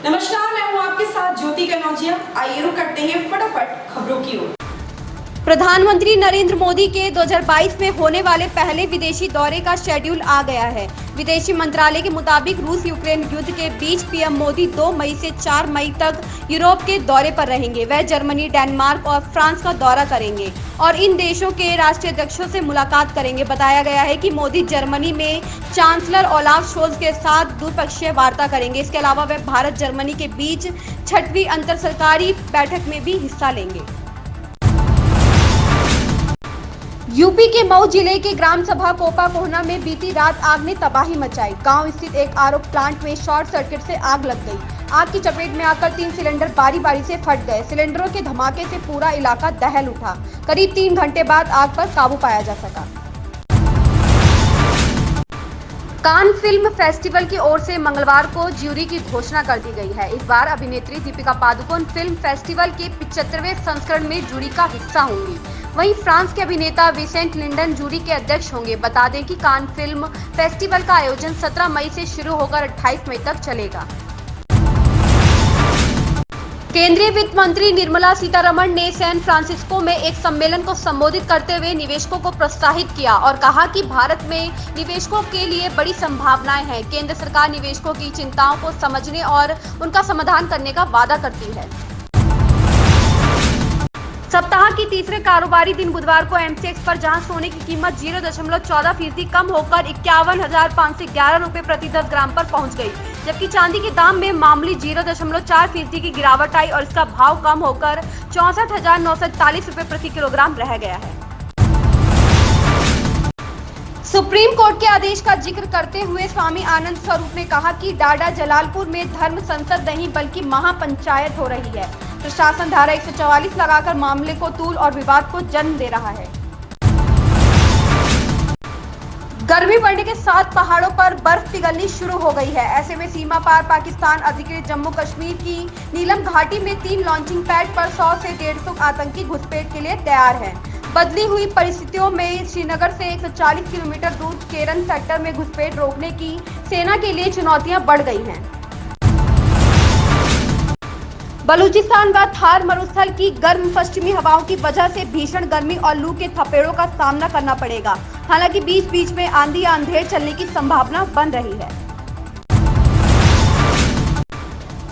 नमस्कार, मैं हूं आपके साथ ज्योति कनौजिया। आइए रुक करते हैं फटाफट खबरों की ओर। प्रधानमंत्री नरेंद्र मोदी के 2022 में होने वाले पहले विदेशी दौरे का शेड्यूल आ गया है। विदेशी मंत्रालय के मुताबिक रूस यूक्रेन युद्ध के बीच पीएम मोदी 2 मई से 4 मई तक यूरोप के दौरे पर रहेंगे। वह जर्मनी, डेनमार्क और फ्रांस का दौरा करेंगे और इन देशों के राष्ट्राध्यक्षों से मुलाकात करेंगे। बताया गया है कि मोदी जर्मनी में चांसलर ओलाफ शोल्ज के साथ द्विपक्षीय वार्ता करेंगे। इसके अलावा वह भारत जर्मनी के बीच 6वीं अंतर सरकारी बैठक में भी हिस्सा लेंगे। यूपी के मऊ जिले के ग्राम सभा कोपा कोहना में बीती रात आग ने तबाही मचाई। गांव स्थित एक आरओ प्लांट में शॉर्ट सर्किट से आग लग गई। आग की चपेट में आकर 3 सिलेंडर बारी बारी से फट गए। सिलेंडरों के धमाके से पूरा इलाका दहल उठा। करीब 3 घंटे बाद आग पर काबू पाया जा सका। कान फिल्म फेस्टिवल की ओर से मंगलवार को ज्यूरी की घोषणा कर दी गई है। इस बार अभिनेत्री दीपिका पादुकोण फिल्म फेस्टिवल के 75वें संस्करण में ज्यूरी का हिस्सा होंगी। वहीं फ्रांस के अभिनेता विसेंट लिंडन जूरी के अध्यक्ष होंगे। बता दें कि कान फिल्म फेस्टिवल का आयोजन 17 मई से शुरू होकर 28 मई तक चलेगा। केंद्रीय वित्त मंत्री निर्मला सीतारमण ने सैन फ्रांसिस्को में एक सम्मेलन को संबोधित करते हुए निवेशकों को प्रोत्साहित किया और कहा कि भारत में निवेशकों के लिए बड़ी संभावनाएं हैं। केंद्र सरकार निवेशकों की चिंताओं को समझने और उनका समाधान करने का वादा करती है। सप्ताह की तीसरे कारोबारी दिन बुधवार को एमसीएक्स पर जहां सोने की कीमत 0.14% कम होकर 51,511 रुपए प्रति 10 ग्राम पर पहुंच गई, जबकि चांदी के दाम में मामूली 0.4% की गिरावट आई और इसका भाव कम होकर 64,941 रुपए प्रति किलोग्राम रह गया है। सुप्रीम कोर्ट के आदेश का जिक्र करते हुए स्वामी आनंद स्वरूप ने कहा कि डाडा जलालपुर में धर्म संसद नहीं बल्कि महापंचायत हो रही है। प्रशासन धारा 144 लगाकर मामले को तूल और विवाद को जन्म दे रहा है। गर्मी बढ़ने के साथ पहाड़ों पर बर्फ पिघलनी शुरू हो गई है। ऐसे में सीमा पार पाकिस्तान अधिकृत जम्मू कश्मीर की नीलम घाटी में 3 लॉन्चिंग पैड पर 100 से 150 आतंकी घुसपैठ के लिए तैयार हैं। बदली हुई परिस्थितियों में श्रीनगर से 140 किलोमीटर दूर केरन सेक्टर में घुसपैठ रोकने की सेना के लिए चुनौतियां बढ़ गई हैं। बलूचिस्तान व थार मरुस्थल की गर्म पश्चिमी हवाओं की वजह से भीषण गर्मी और लू के थपेड़ों का सामना करना पड़ेगा। हालांकि बीच बीच में आंधी या अंधेर चलने की संभावना बन रही है।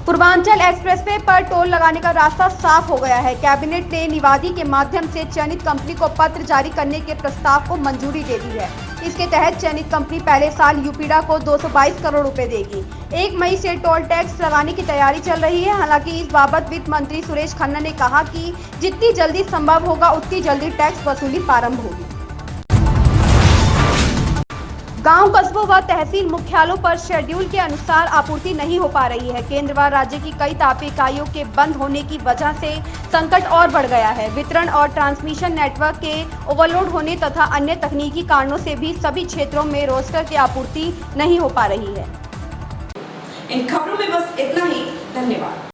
पूर्वांचल एक्सप्रेसवे पर टोल लगाने का रास्ता साफ हो गया है। कैबिनेट ने निवादी के माध्यम से चयनित कंपनी को पत्र जारी करने के प्रस्ताव को मंजूरी दे दी है। इसके तहत चयनित कंपनी पहले साल यूपीडा को 222 करोड़ रुपए देगी। 1 मई से टोल टैक्स लगाने की तैयारी चल रही है। हालांकि इस बाबत वित्त मंत्री सुरेश खन्ना ने कहा कि जितनी जल्दी संभव होगा उतनी जल्दी टैक्स वसूली प्रारंभ होगी। गांव, कस्बों व तहसील मुख्यालयों पर शेड्यूल के अनुसार आपूर्ति नहीं हो पा रही है। केंद्र व राज्य की कई ताप इकाइयों के बंद होने की वजह से संकट और बढ़ गया है। वितरण और ट्रांसमिशन नेटवर्क के ओवरलोड होने तथा अन्य तकनीकी कारणों से भी सभी क्षेत्रों में रोस्टर की आपूर्ति नहीं हो पा रही है। इन खबरों में बस इतना ही। धन्यवाद।